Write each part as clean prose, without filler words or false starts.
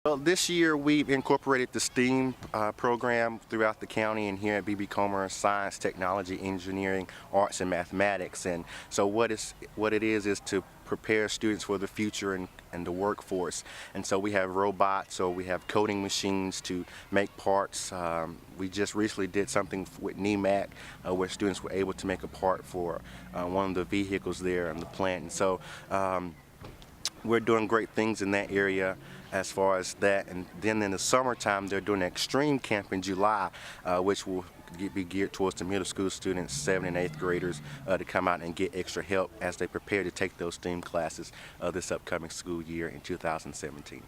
Well, this year we've incorporated the STEAM program throughout the county, and here at BB Comer, science, technology, engineering, arts, and mathematics. And so what it is to prepare students for the future and the workforce. And so we have robots, or we have coding machines to make parts. We just recently did something with NEMAC where students were able to make a part for one of the vehicles there in the plant. And so we're doing great things in that area as far as that. And then in the summertime, they're doing an extreme camp in July, which will be geared towards the middle school students, 7th and 8th graders, to come out and get extra help as they prepare to take those STEAM classes this upcoming school year in 2017.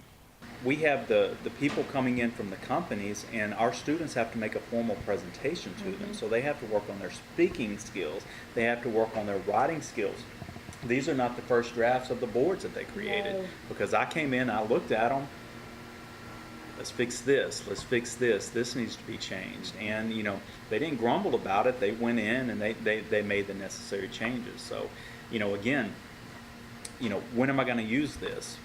We have the people coming in from the companies, and our students have to make a formal presentation to them. So they have to work on their speaking skills. They have to work on their writing skills. These are not the first drafts of the boards that they created. No. Because I came in, I looked at them, let's fix this, this needs to be changed. And you know, they didn't grumble about it, they went in and they made the necessary changes. So, you know, again, you know, when am I going to use this?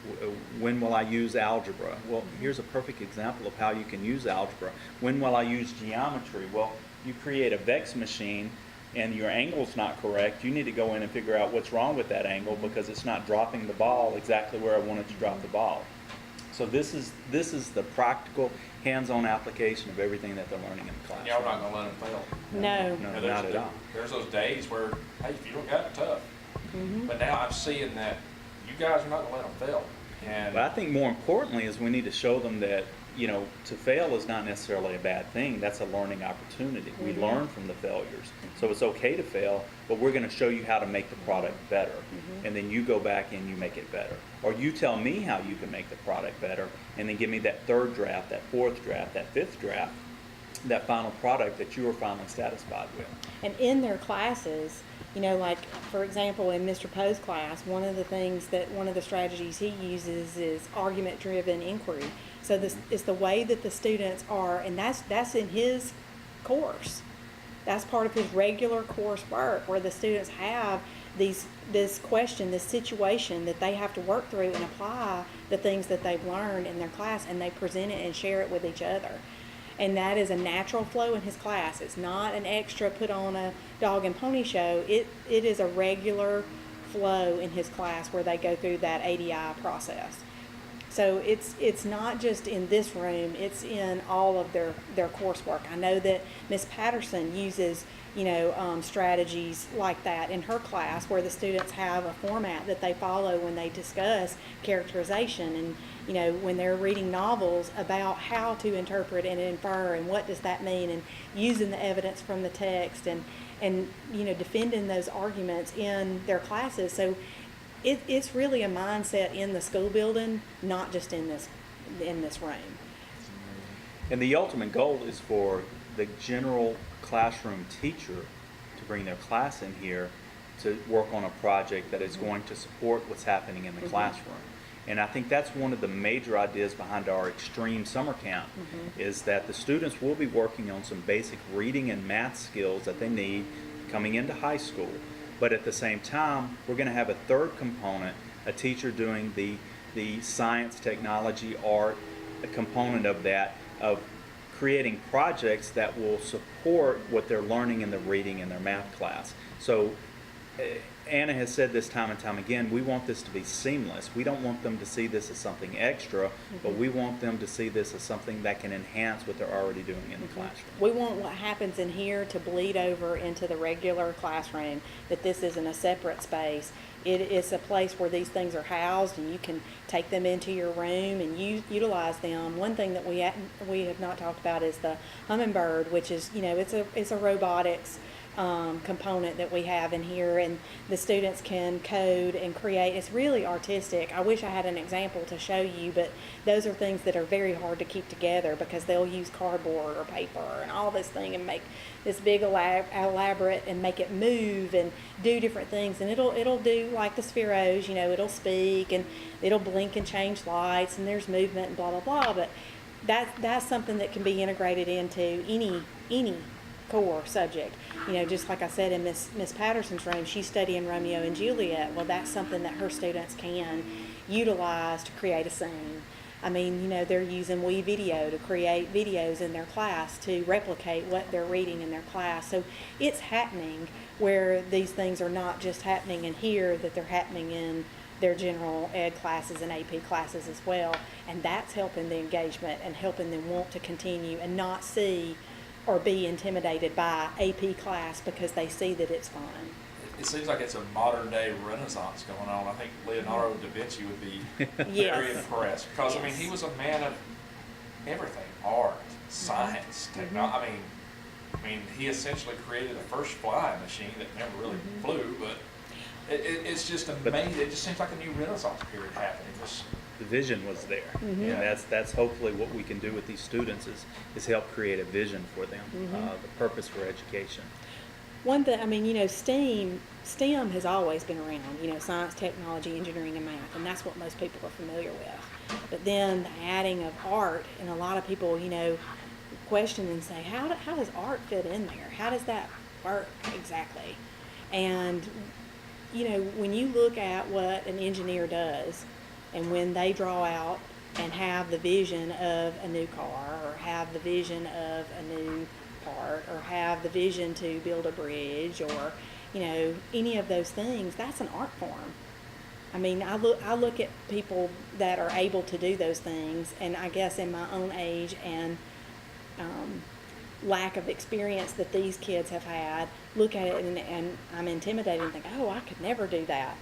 When will I use algebra? Well, here's a perfect example of how you can use algebra. When will I use geometry? Well, you create a vex machine and your angle's not correct. You need to go in and figure out what's wrong with that angle because it's not dropping the ball exactly where I wanted to drop the ball. So this is the practical, hands-on application of everything that they're learning in the class. Y'all not gonna let them fail. No, not at all. There's those days where, hey, if you don't got it, tough. But now I'm seeing that you guys are not gonna let them fail. And but I think more importantly is we need to show them that, you know, to fail is not necessarily a bad thing. That's a learning opportunity. We learn from the failures. So it's okay to fail, but we're going to show you how to make the product better. And then you go back and you make it better. Or you tell me how you can make the product better, and then give me that third draft, that fourth draft, that fifth draft, that final product that you are finally satisfied with. and in their classes, you know, like for example in Mr. Poe's class, one of the strategies he uses is argument-driven inquiry. So this is the way that the students are, and that's in his course. That's part of his regular coursework, where the students have this question, this situation that they have to work through and apply the things that they've learned in their class, and they present it and share it with each other. And that is a natural flow in his class. It's not an extra put on a dog and pony show. It is a regular flow in his class where they go through that ADI process. So it's not just in this room, it's in all of their coursework. I know that Ms. Patterson uses, you know, strategies like that in her class, where the students have a format that they follow when they discuss characterization, and, you know, when they're reading novels, about how to interpret and infer and what does that mean, and using the evidence from the text, and you know, defending those arguments in their classes. So it's really a mindset in the school building, not just in this room. And the ultimate goal is for the general classroom teacher to bring their class in here to work on a project that is going to support what's happening in the classroom. And I think that's one of the major ideas behind our extreme summer camp, is that the students will be working on some basic reading and math skills that they need coming into high school. But at the same time, we're going to have a third component, a teacher doing the science, technology, art, a component of that, of creating projects that will support what they're learning in the reading in their math class. So Anna has said this time and time again, we want this to be seamless. We don't want them to see this as something extra, but we want them to see this as something that can enhance what they're already doing in the classroom. We want what happens in here to bleed over into the regular classroom, that this isn't a separate space. It is a place where these things are housed, and you can take them into your room and utilize them. One thing that we have not talked about is the Hummingbird, which is, you know, it's a robotics component that we have in here, and the students can code and create. It's really artistic. I wish I had an example to show you, but those are things that are very hard to keep together, because they'll use cardboard or paper and all this thing and make this big elaborate and make it move and do different things, and it'll do like the Spheros, you know, it'll speak and it'll blink and change lights, and there's movement and blah blah blah. But that's something that can be integrated into any core subject. You know, just like I said, in Miss Patterson's room, she's studying Romeo and Juliet. Well, that's something that her students can utilize to create a scene. I mean, you know, they're using WeVideo to create videos in their class to replicate what they're reading in their class. So it's happening where these things are not just happening in here, that they're happening in their general ed classes and AP classes as well. And that's helping the engagement and helping them want to continue and not see or be intimidated by AP class because they see that it's fun. It seems like it's a modern day renaissance going on. I think Leonardo da Vinci would be very Yes. impressed because I mean Yes. he was a man of everything: art, science, technology. I mean he essentially created the first flying machine that never really flew, but it's just amazing. It just seems like a new renaissance period happening. The vision was there, and Yeah. that's hopefully what we can do with these students is help create a vision for them, the purpose for education. One thing, I mean, you know, STEM has always been around, you know, science, technology, engineering, and math, and that's what most people are familiar with. But then the adding of art, and a lot of people, you know, question and say, how does art fit in there? How does that work exactly? And, you know, when you look at what an engineer does, and when they draw out and have the vision of a new car, or have the vision of a new part, or have the vision to build a bridge, or, you know, any of those things, that's an art form. I mean, I look at people that are able to do those things, and I guess in my own age and lack of experience that these kids have had, look at it and I'm intimidated and think, oh, I could never do that.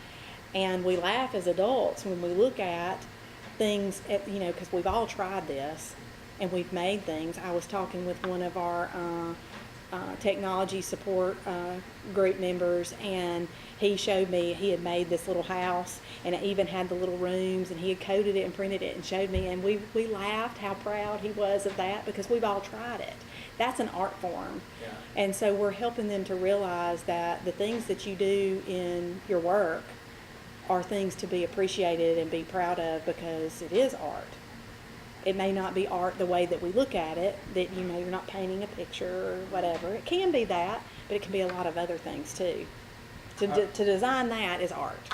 And we laugh as adults when we look at things, you know, because we've all tried this and we've made things. I was talking with one of our technology support group members, and he showed me he had made this little house, and it even had the little rooms, and he had coded it and printed it and showed me, and we laughed how proud he was of that because we've all tried it. That's an art form. Yeah. And so we're helping them to realize that the things that you do in your work are things to be appreciated and be proud of because it is art. It may not be art the way that we look at it, that, you know, you're not painting a picture or whatever. It can be that, but it can be a lot of other things too. To design that is art.